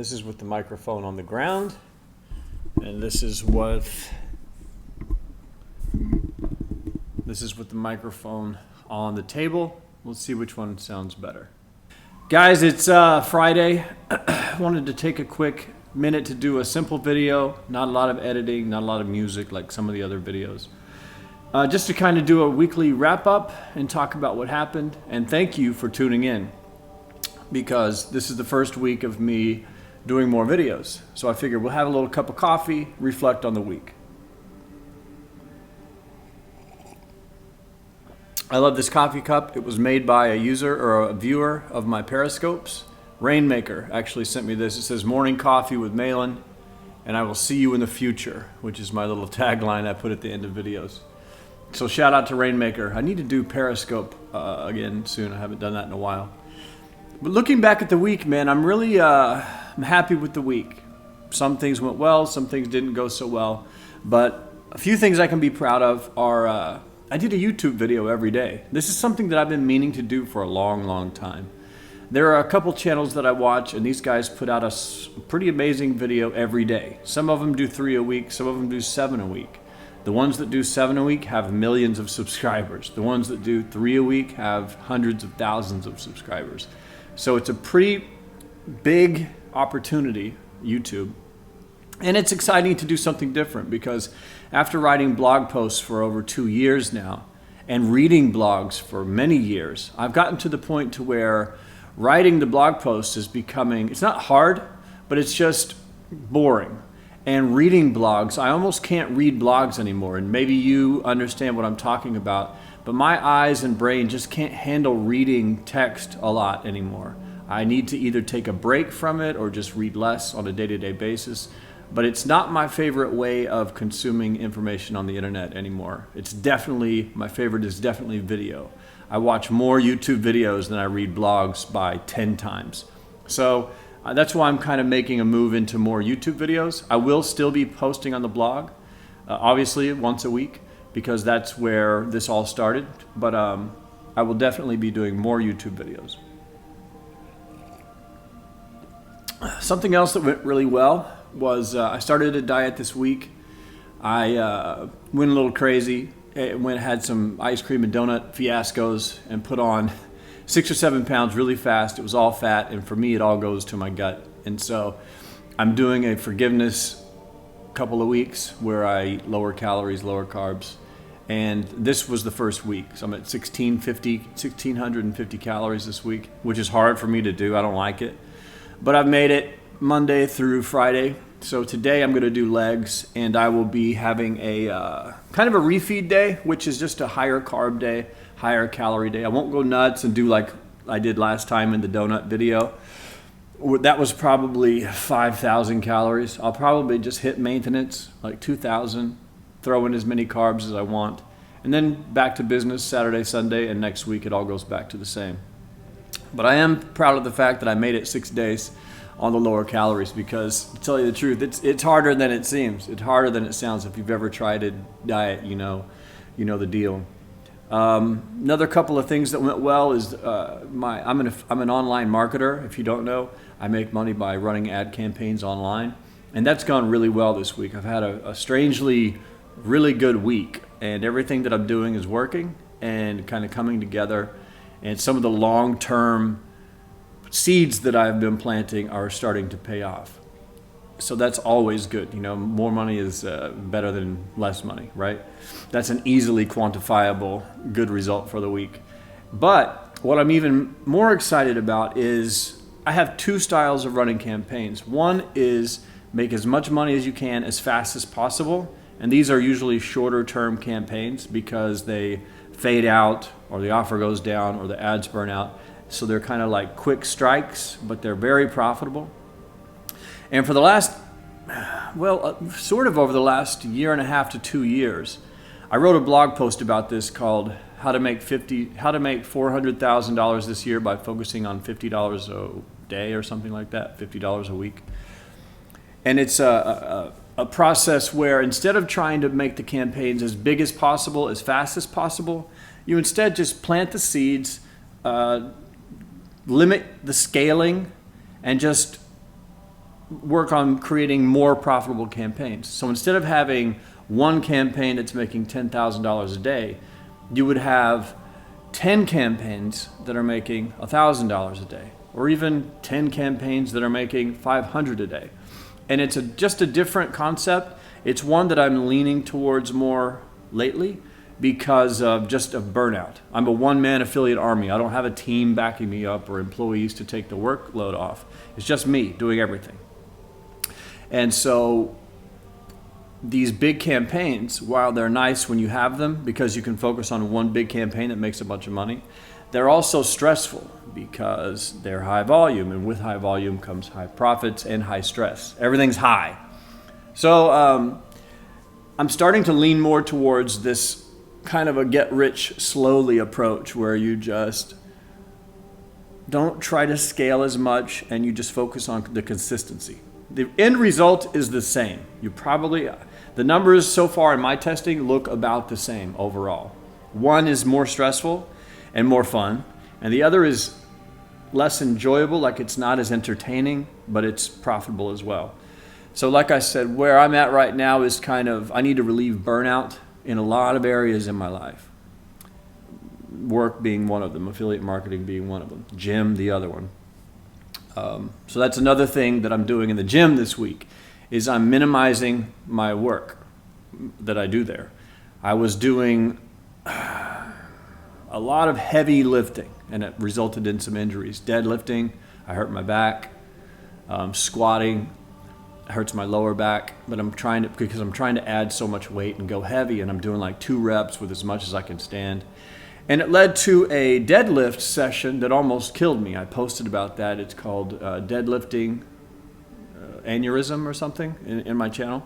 This is with the microphone on the ground, and this is with the microphone on the table. Let's see which one sounds better. Guys, it's Friday. I wanted to take a quick minute to do a simple video, not a lot of editing, not a lot of music like some of the other videos. Just to kind of do a weekly wrap up and talk about what happened, and thank you for tuning in, because this is the first week of me doing more videos. So I figured we'll have a little cup of coffee, reflect on the week. I love this coffee cup. It was made by a user or a viewer of my Periscopes. Rainmaker actually sent me this. It says, "Morning coffee with Malin, and I will see you in the future," which is my little tagline I put at the end of videos. So shout out to Rainmaker. I need to do Periscope again soon. I haven't done that in a while. But looking back at the week, man, I'm really I'm happy with the week. Some things went well, some things didn't go so well. But a few things I can be proud of are I did a YouTube video every day. This is something that I've been meaning to do for a long, long time. There are a couple channels that I watch, and these guys put out a pretty amazing video every day. Some of them do 3 a week, some of them do 7 a week. The ones that do 7 a week have millions of subscribers. The ones that do 3 a week have hundreds of thousands of subscribers. So it's a pretty big opportunity, YouTube. And it's exciting to do something different, because after writing blog posts for over 2 years now and reading blogs for many years, I've gotten to the point to where writing the blog posts is becoming, it's not hard, but it's just boring. And reading blogs, I almost can't read blogs anymore. And maybe you understand what I'm talking about, but my eyes and brain just can't handle reading text a lot anymore. I need to either take a break from it or just read less on a day-to-day basis. But it's not my favorite way of consuming information on the internet anymore. It's definitely, my favorite is definitely video. I watch more YouTube videos than I read blogs by 10 times. So that's why I'm kind of making a move into more YouTube videos. I will still be posting on the blog, obviously once a week, because that's where this all started. But I will definitely be doing more YouTube videos. Something else that went really well was I started a diet this week. I went a little crazy. Had some ice cream and donut fiascos and put on 6 or 7 pounds really fast. It was all fat, and for me it all goes to my gut. And so I'm doing a forgiveness couple of weeks where I eat lower calories, lower carbs. And this was the first week. So I'm at 1,650 calories this week, which is hard for me to do. I don't like it. But I've made it Monday through Friday. So today I'm going to do legs, and I will be having a kind of a refeed day, which is just a higher carb day, higher calorie day. I won't go nuts and do like I did last time in the donut video. That was probably 5,000 calories. I'll probably just hit maintenance, like 2,000, throw in as many carbs as I want, and then back to business Saturday, Sunday, and next week it all goes back to the same. But I am proud of the fact that I made it 6 days on the lower calories, because to tell you the truth, it's harder than it seems. It's harder than it sounds. If you've ever tried a diet, you know the deal. Another couple of things that went well is I'm an online marketer. If you don't know, I make money by running ad campaigns online, and that's gone really well this week. I've had a strangely really good week, and everything that I'm doing is working and kind of coming together. And some of the long-term seeds that I've been planting are starting to pay off. So that's always good. More money is better than less money, right? That's an easily quantifiable good result for the week. But what I'm even more excited about is I have 2 styles of running campaigns. One is make as much money as you can as fast as possible. And these are usually shorter term campaigns because they fade out, or the offer goes down, or the ads burn out. So they're kind of like quick strikes, but they're very profitable. And for the last, sort of over the last 1.5 to 2 years, I wrote a blog post about this called how to make $400,000 this year by focusing on $50 a day or something like that, $50 a week. And it's a process where instead of trying to make the campaigns as big as possible, as fast as possible, you instead just plant the seeds, limit the scaling, and just work on creating more profitable campaigns. So instead of having one campaign that's making $10,000 a day, you would have 10 campaigns that are making $1,000 a day, or even 10 campaigns that are making $500 a day. And it's just a different concept. It's one that I'm leaning towards more lately because of just a burnout. I'm a one-man affiliate army. I don't have a team backing me up or employees to take the workload off. It's just me doing everything. And so these big campaigns, while they're nice when you have them because you can focus on one big campaign that makes a bunch of money, they're also stressful because they're high volume, and with high volume comes high profits and high stress. Everything's high. So I'm starting to lean more towards this kind of a get rich slowly approach where you just don't try to scale as much and you just focus on the consistency. The end result is the same. The numbers so far in my testing look about the same overall. One is more stressful and more fun, and the other is less enjoyable, like it's not as entertaining, but it's profitable as well. So like I said, where I'm at right now is I need to relieve burnout in a lot of areas in my life. Work being one of them, affiliate marketing being one of them, gym the other one. So that's another thing that I'm doing in the gym this week, is I'm minimizing my work that I do there. I was doing a lot of heavy lifting, and it resulted in some injuries. Deadlifting, I hurt my back. Squatting, hurts my lower back, but because I'm trying to add so much weight and go heavy, and I'm doing like 2 reps with as much as I can stand. And it led to a deadlift session that almost killed me. I posted about that. It's called deadlifting aneurysm or something in my channel.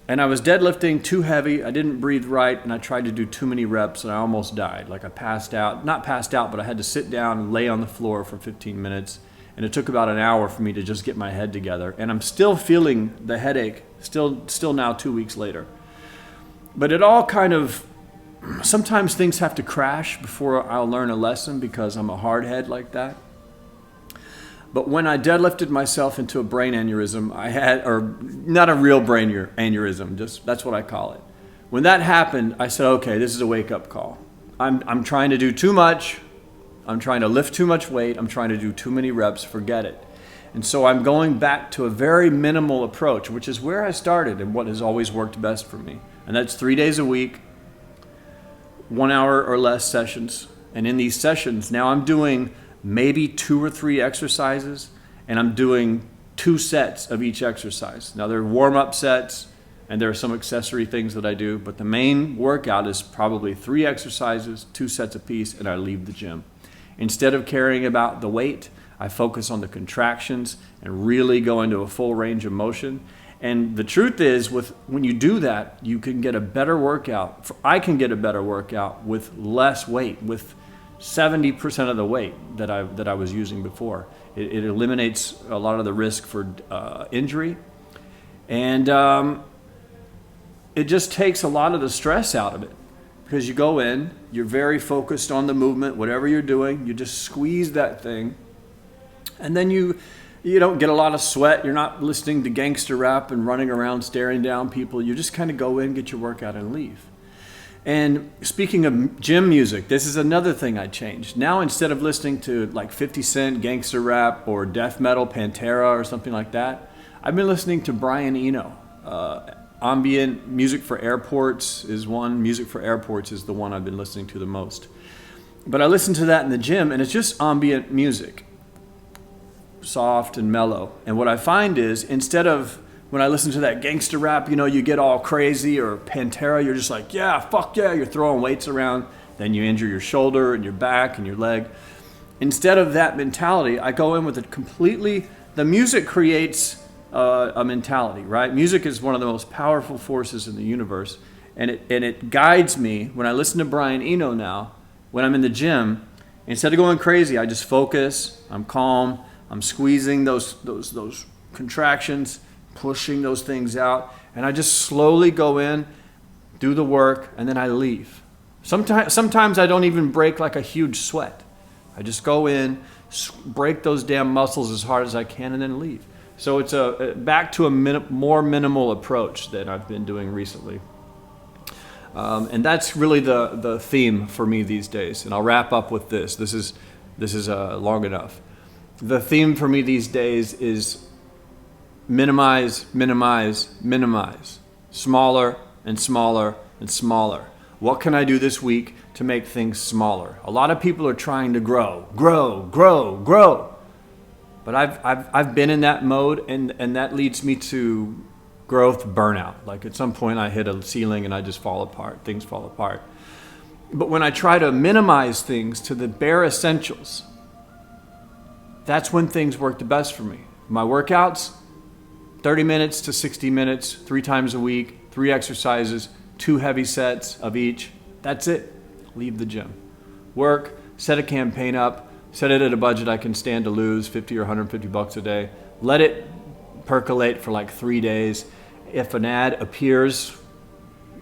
And I was deadlifting too heavy. I didn't breathe right, and I tried to do too many reps, and I almost died. Like I passed out, not passed out, but I had to sit down and lay on the floor for 15 minutes. And it took about an hour for me to just get my head together. And I'm still feeling the headache, still now 2 weeks later. But it all sometimes things have to crash before I'll learn a lesson because I'm a hard head like that. But when I deadlifted myself into a brain aneurysm, or not a real brain aneurysm, just that's what I call it. When that happened, I said, okay, this is a wake-up call. I'm trying to do too much. I'm trying to lift too much weight. I'm trying to do too many reps. Forget it. And so I'm going back to a very minimal approach, which is where I started and what has always worked best for me. And that's 3 days a week, 1 hour or less sessions. And in these sessions, now I'm doing maybe 2 or 3 exercises, and I'm doing 2 sets of each exercise. Now there are warm-up sets, and there are some accessory things that I do, but the main workout is probably 3 exercises, 2 sets apiece, and I leave the gym. Instead of caring about the weight, I focus on the contractions and really go into a full range of motion. And the truth is, when you do that, you can get a better workout. I can get a better workout with less weight, with 70% of the weight that I was using before. It eliminates a lot of the risk for injury, and it just takes a lot of the stress out of it. Because you go in, you're very focused on the movement, whatever you're doing, you just squeeze that thing, and then you don't get a lot of sweat. You're not listening to gangster rap and running around staring down people. You just kind of go in, get your workout, and leave. And speaking of gym music, this is another thing I changed. Now instead of listening to like 50 Cent gangster rap or death metal, Pantera or something like that, I've been listening to Brian Eno. Ambient music for airports is one. Music for airports is the one I've been listening to the most. But I listen to that in the gym, and it's just ambient music, soft and mellow. And what I find is, instead of when I listen to that gangster rap, you get all crazy, or Pantera, you're just like, yeah, fuck yeah, you're throwing weights around, then you injure your shoulder and your back and your leg. Instead of that mentality, I go in with it completely. The music creates a mentality, right? Music is one of the most powerful forces in the universe, and it guides me. When I listen to Brian Eno now, when I'm in the gym, instead of going crazy, I just focus. I'm calm. I'm squeezing those contractions, pushing those things out, and I just slowly go in, do the work, and then I leave. Sometimes I don't even break like a huge sweat. I just go in, break those damn muscles as hard as I can, and then leave. So it's back to a more minimal approach that I've been doing recently. And that's really the theme for me these days. And I'll wrap up with this. This is long enough. The theme for me these days is minimize, minimize, minimize. Smaller and smaller and smaller. What can I do this week to make things smaller? A lot of people are trying to grow. But I've been in that mode, and that leads me to growth burnout. Like at some point I hit a ceiling and I just fall apart. Things fall apart. But when I try to minimize things to the bare essentials, that's when things work the best for me. My workouts, 30 minutes to 60 minutes, 3 times a week, 3 exercises, 2 heavy sets of each. That's it. Leave the gym. Work, set a campaign up, set it at a budget I can stand to lose, 50 or 150 bucks a day. Let it percolate for like 3 days. If an ad appears,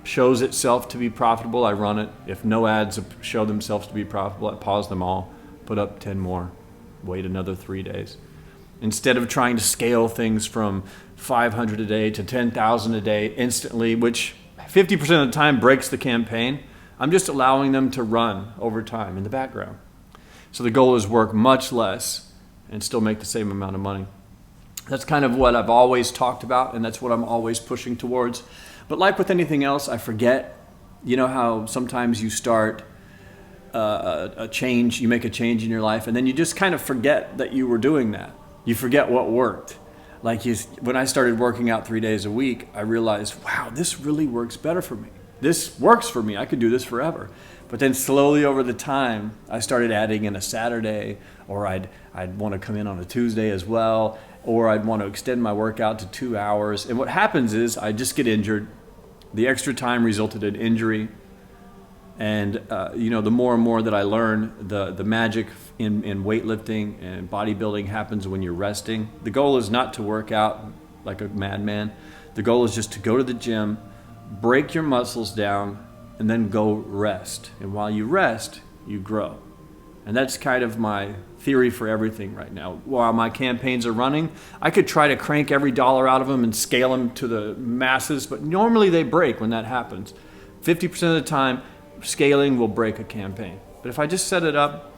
shows itself to be profitable, I run it. If no ads show themselves to be profitable, I pause them all, put up 10 more, wait another 3 days. Instead of trying to scale things from 500 a day to 10,000 a day instantly, which 50% of the time breaks the campaign, I'm just allowing them to run over time in the background. So the goal is work much less and still make the same amount of money. That's kind of what I've always talked about, and that's what I'm always pushing towards. But like with anything else, I forget. You know how sometimes you start a change, you make a change in your life, and then you just kind of forget that you were doing that. You forget what worked. Like when I started working out 3 days a week, I realized, wow, this really works better for me. This works for me. I could do this forever. But then slowly over the time, I started adding in a Saturday, or I'd want to come in on a Tuesday as well, or I'd want to extend my workout to 2 hours. And what happens is I just get injured. The extra time resulted in injury. And the more and more that I learn, the magic in weightlifting and bodybuilding happens when you're resting. The goal is not to work out like a madman. The goal is just to go to the gym, break your muscles down, and then go rest. And while you rest, you grow. And that's kind of my theory for everything right now. While my campaigns are running, I could try to crank every dollar out of them and scale them to the masses, but normally they break when that happens. 50% of the time, scaling will break a campaign. But if I just set it up,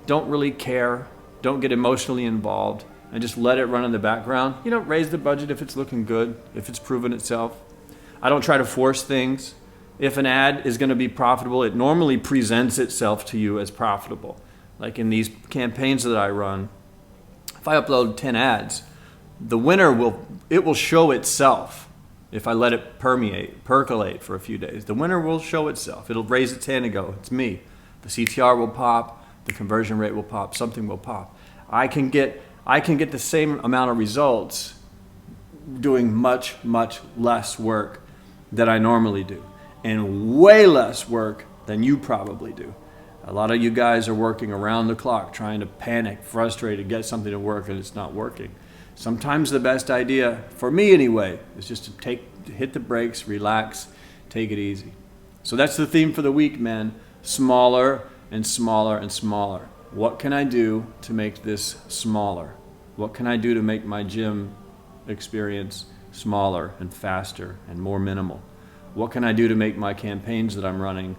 don't really care, don't get emotionally involved, and just let it run in the background, raise the budget if it's looking good, if it's proven itself. I don't try to force things. If an ad is going to be profitable, it normally presents itself to you as profitable. Like in these campaigns that I run, if I upload 10 ads, the winner will show itself. If I let it percolate for a few days, the winner will show itself. It'll raise its hand and go, it's me. The CTR will pop, the conversion rate will pop, something will pop. I can get the same amount of results doing much, much less work than I normally do, and way less work than you probably do. A lot of you guys are working around the clock, trying to panic, frustrated, get something to work, and it's not working. Sometimes the best idea, for me anyway, is just to hit the brakes, relax, take it easy. So that's the theme for the week, man. Smaller and smaller and smaller. What can I do to make this smaller? What can I do to make my gym experience smaller and faster and more minimal? What can I do to make my campaigns that I'm running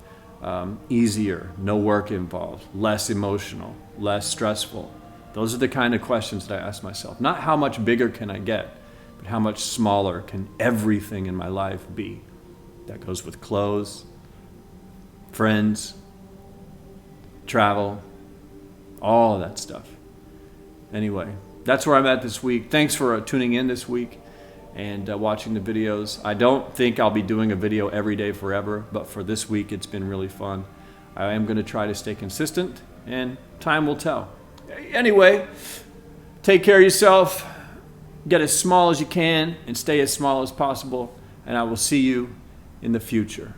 easier, no work involved, less emotional, less stressful? Those are the kind of questions that I ask myself. Not how much bigger can I get, but how much smaller can everything in my life be? That goes with clothes, friends, travel, all of that stuff. Anyway, that's where I'm at this week. Thanks for tuning in this week and watching the videos. I don't think I'll be doing a video every day forever, but for this week it's been really fun. I am going to try to stay consistent, and time will tell. Anyway, take care of yourself, get as small as you can, and stay as small as possible, and I will see you in the future.